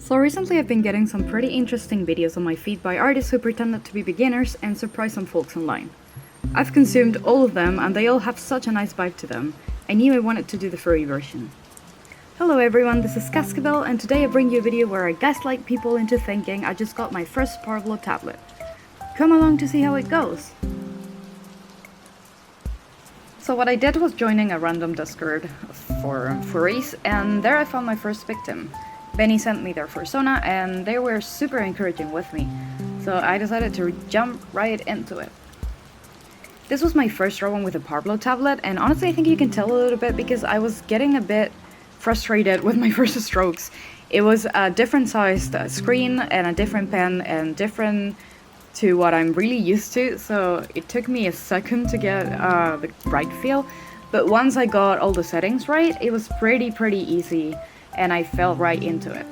So recently I've been getting some pretty interesting videos on my feed by artists who pretended to be beginners and surprised some folks online. I've consumed all of them and they all have such a nice vibe to them. I knew I wanted to do the furry version. Hello everyone, this is kasscabelx and today I bring you a video where I gaslight people into thinking I just got my first Parblo tablet. Come along to see how it goes! So what I did was joining a random Discord for furries, and there I found my first victim. Benny sent me their fursona and they were super encouraging with me, so I decided to jump right into it. This was my first drawing with a Parblo tablet, and honestly I think you can tell a little bit because I was getting a bit frustrated with my first strokes. It was a different sized screen and a different pen and different to what I'm really used to, so it took me a second to get the right feel, but once I got all the settings right, it was pretty easy and I fell right into it.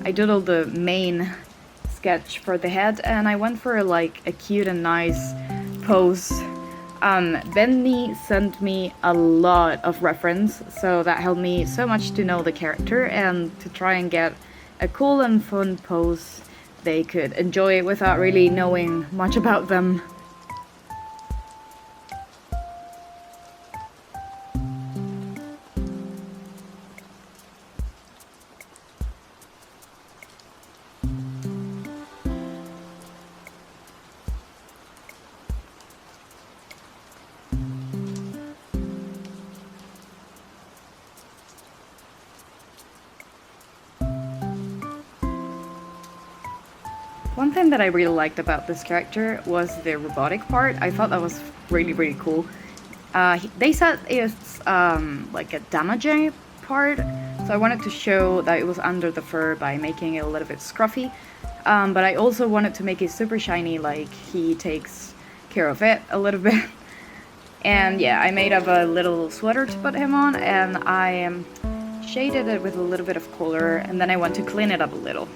I did all the main sketch for the head and I went for like a cute and nice pose. Benny sent me a lot of reference, so that helped me so much to know the character and to try and get a cool and fun pose they could enjoy without really knowing much about them. One thing that I really liked about this character was the robotic part. I thought that was really cool. They said it's like a damage part, so I wanted to show that it was under the fur by making it a little bit scruffy. But I also wanted to make it super shiny, like he takes care of it a little bit. And yeah, I made up a little sweater to put him on, and I shaded it with a little bit of color, and then I want to clean it up a little.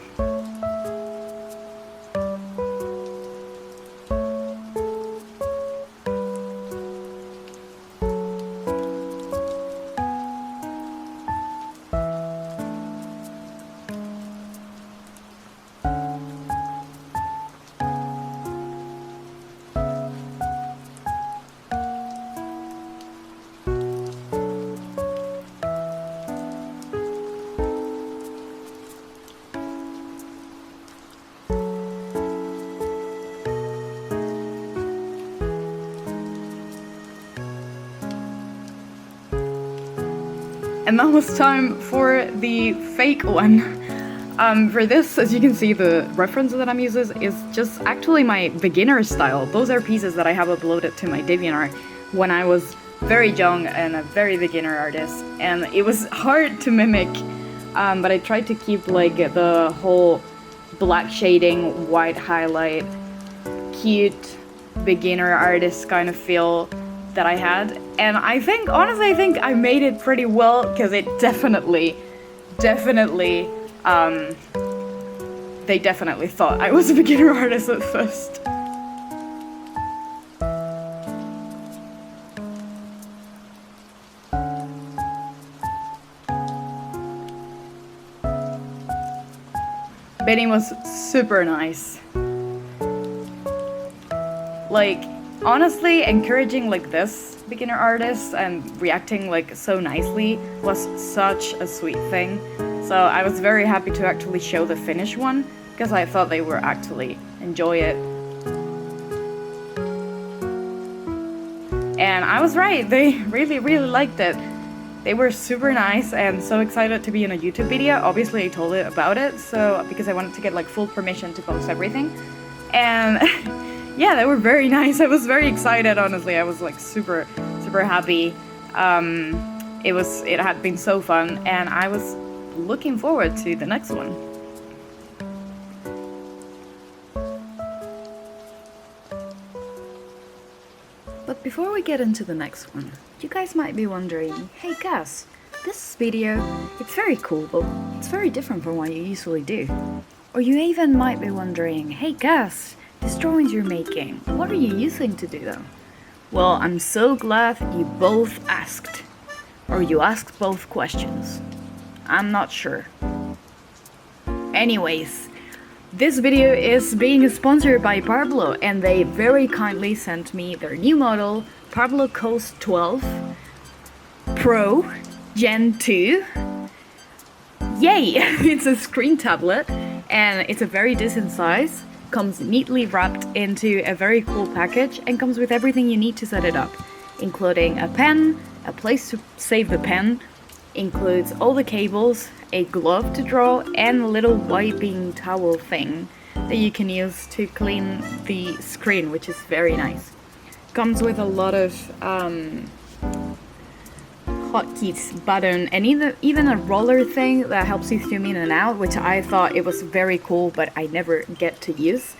And now it's time for the fake one. For this, as you can see, the reference that I'm using is just actually my beginner style. Those are pieces that I have uploaded to my DeviantArt when I was very young and a very beginner artist. And it was hard to mimic, but I tried to keep like the whole black shading, white highlight, cute beginner artist kind of feel that I had, and I think, honestly, I think I made it pretty well, because it definitely, they definitely thought I was a beginner artist at first. Benny was super nice. Like, honestly, encouraging like this beginner artist and reacting like so nicely was such a sweet thing. So I was very happy to actually show the finished one, because I thought they would actually enjoy it. And I was right, they really liked it. They were super nice and so excited to be in a YouTube video. Obviously I told it about it, so because I wanted to get like full permission to post everything. And yeah, they were very nice. I was very excited, honestly. I was like super happy. It had been so fun, and I was looking forward to the next one. But before we get into the next one, you guys might be wondering, hey Cass, this video, it's very cool, but it's very different from what you usually do. Or you even might be wondering, hey Cass, these drawings you're making, what are you using to do them? Well, I'm so glad you both asked. Or you asked both questions. I'm not sure. Anyways, this video is being sponsored by Parblo, and they very kindly sent me their new model, Parblo Coast12Pro Gen2. Yay! It's a screen tablet, and it's a very decent size. Comes neatly wrapped into a very cool package, and comes with everything you need to set it up, including a pen, a place to save the pen, includes all the cables, a glove to draw, and a little wiping towel thing that you can use to clean the screen, which is very nice. Comes with a lot of hotkeys button, and even a roller thing that helps you zoom in and out, which I thought it was very cool, but I never get to use.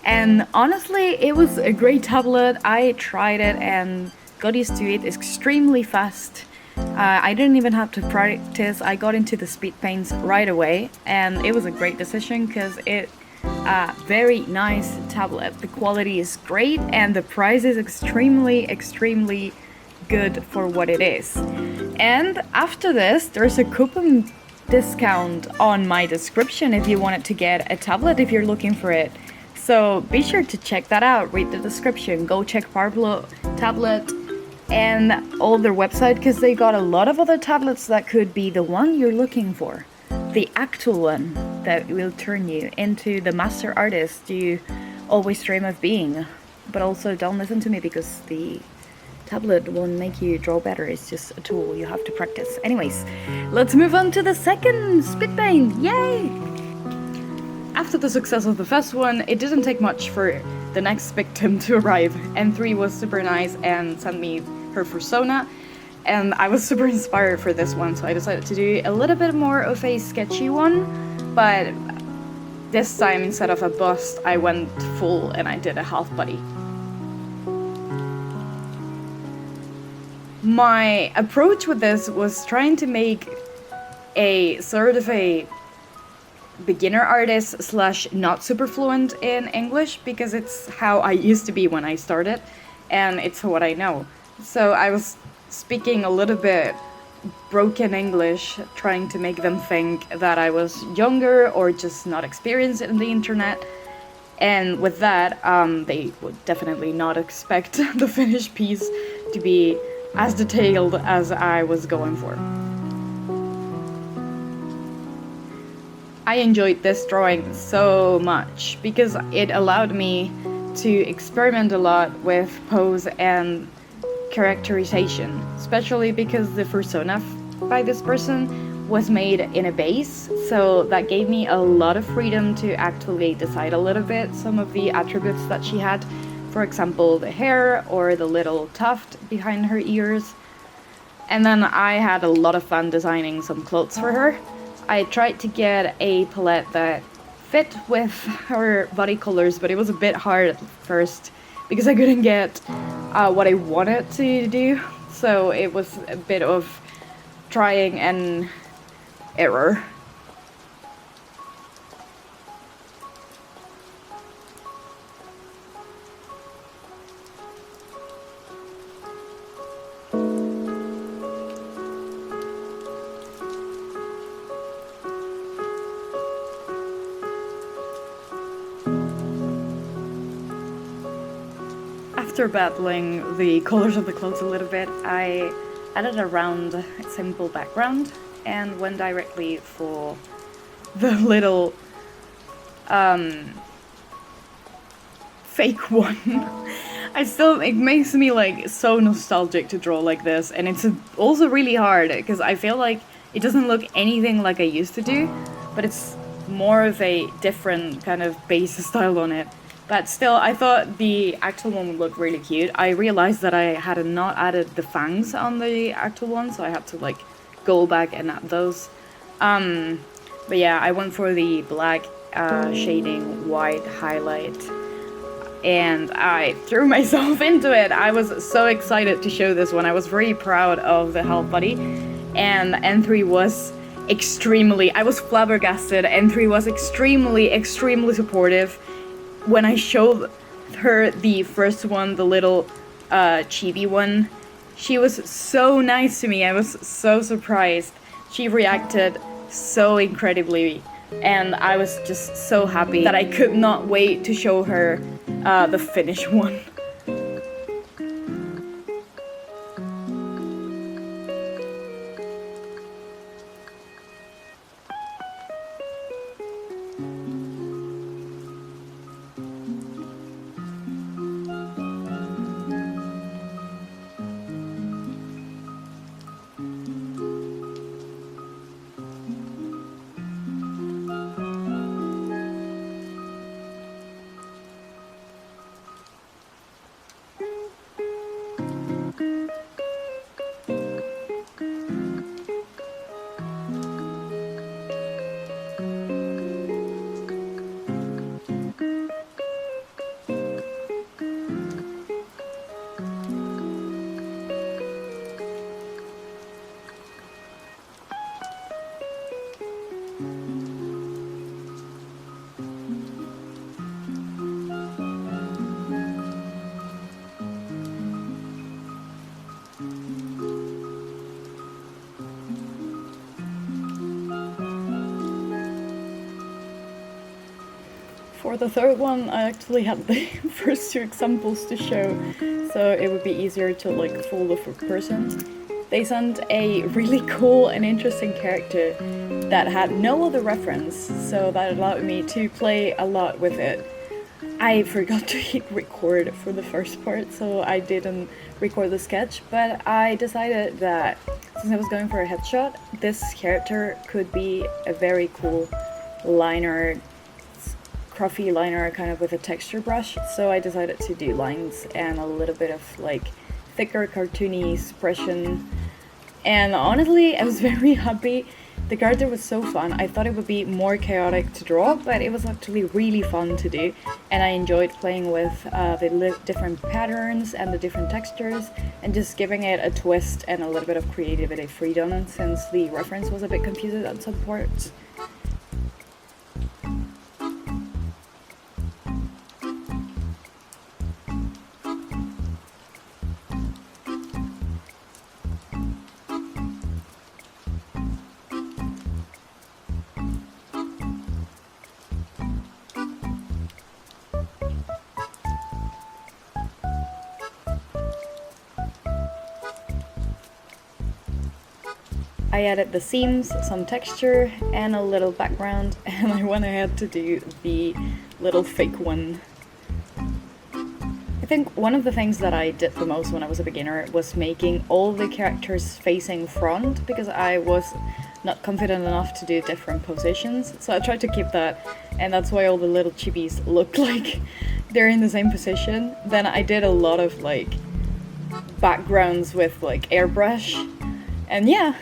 And honestly, it was a great tablet. I tried it and got used to it. It's extremely fast. I didn't even have to practice. I got into the speed paints right away, and it was a great decision because it's a very nice tablet. The quality is great, and the price is extremely good for what it is. And after this, there's a coupon discount on my description if you wanted to get a tablet if you're looking for it. So be sure to check that out. Read the description. Go check Parblo tablet and all their website, because they got a lot of other tablets that could be the one you're looking for, the actual one that will turn you into the master artist you always dream of being. But also don't listen to me, because the tablet won't make you draw better. It's just a tool you have to practice. Anyways, let's move on to the second spit paint. Yay! After the success of the first one, it didn't take much for the next victim to arrive. N3 was super nice and sent me her persona, and I was super inspired for this one, so I decided to do a little bit more of a sketchy one, but this time instead of a bust, I went full and I did a half body. My approach with this was trying to make a sort of a beginner artist slash not super fluent in English, because it's how I used to be when I started, and it's what I know. So I was speaking a little bit broken English, trying to make them think that I was younger or just not experienced in the internet. And with that, they would definitely not expect the finished piece to be as detailed as I was going for. I enjoyed this drawing so much because it allowed me to experiment a lot with pose and characterization, especially because the persona by this person was made in a base, so that gave me a lot of freedom to actually decide a little bit some of the attributes that she had. For example, the hair or the little tuft behind her ears. And then I had a lot of fun designing some clothes for her. I tried to get a palette that fit with her body colors, but it was a bit hard at first because I couldn't get what I wanted to do. So it was a bit of trying and error. After battling the colors of the clothes a little bit, I added a round, simple background and went directly for the little fake one. It makes me like so nostalgic to draw like this, and it's also really hard because I feel like it doesn't look anything like I used to do, but it's more of a different kind of base style on it. But still, I thought the actual one would look really cute. I realized that I had not added the fangs on the actual one, so I had to like go back and add those. But yeah, I went for the black shading, white highlight, and I threw myself into it. I was so excited to show this one. I was very proud of the half body, and N3 was I was flabbergasted. N3 was extremely supportive. When I showed her the first one, the little chibi one, she was so nice to me. I was so surprised. She reacted so incredibly and I was just so happy that I could not wait to show her the finished one. For the third one, I actually had the first two examples to show, so it would be easier to like fool the person. They sent a really cool and interesting character that had no other reference, so that allowed me to play a lot with it. I forgot to hit record for the first part, so I didn't record the sketch, but I decided that since I was going for a headshot, this character could be a very cool liner, scruffy liner kind of with a texture brush, so I decided to do lines and a little bit of like thicker cartoony expression, and honestly I was very happy. The character was so fun. I thought it would be more chaotic to draw, but it was actually really fun to do, and I enjoyed playing with the different patterns and the different textures and just giving it a twist and a little bit of creativity freedom, since the reference was a bit confusing at some parts. I added the seams, some texture, and a little background, and I went ahead to do the little fake one. I think one of the things that I did the most when I was a beginner was making all the characters facing front, because I was not confident enough to do different positions, so I tried to keep that, and that's why all the little chibis look like they're in the same position. Then I did a lot of like backgrounds with like airbrush, and yeah,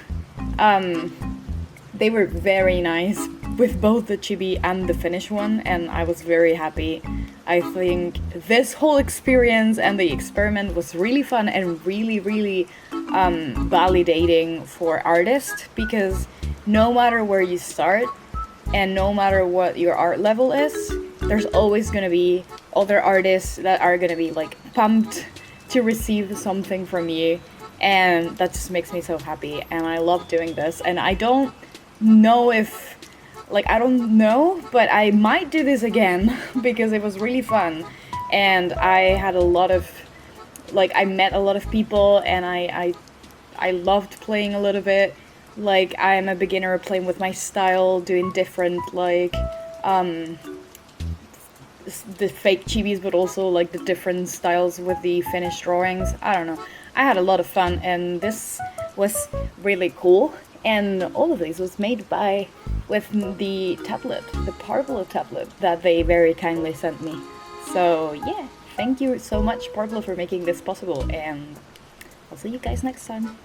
they were very nice with both the chibi and the finished one, and I was very happy. I think this whole experience and the experiment was really fun and really validating for artists, because no matter where you start and no matter what your art level is, there's always gonna be other artists that are gonna be like pumped to receive something from you, and that just makes me so happy, and I love doing this. And I don't know if, like, I don't know, but I might do this again because it was really fun, and I had a lot of, like, I met a lot of people, and I loved playing a little bit. Like, I'm a beginner playing with my style, doing different, like, the fake chibis, but also like the different styles with the finished drawings. I don't know. I had a lot of fun, and this was really cool. And all of these was made with the tablet, the Parblo tablet that they very kindly sent me. So yeah, thank you so much, Parblo, for making this possible, and I'll see you guys next time.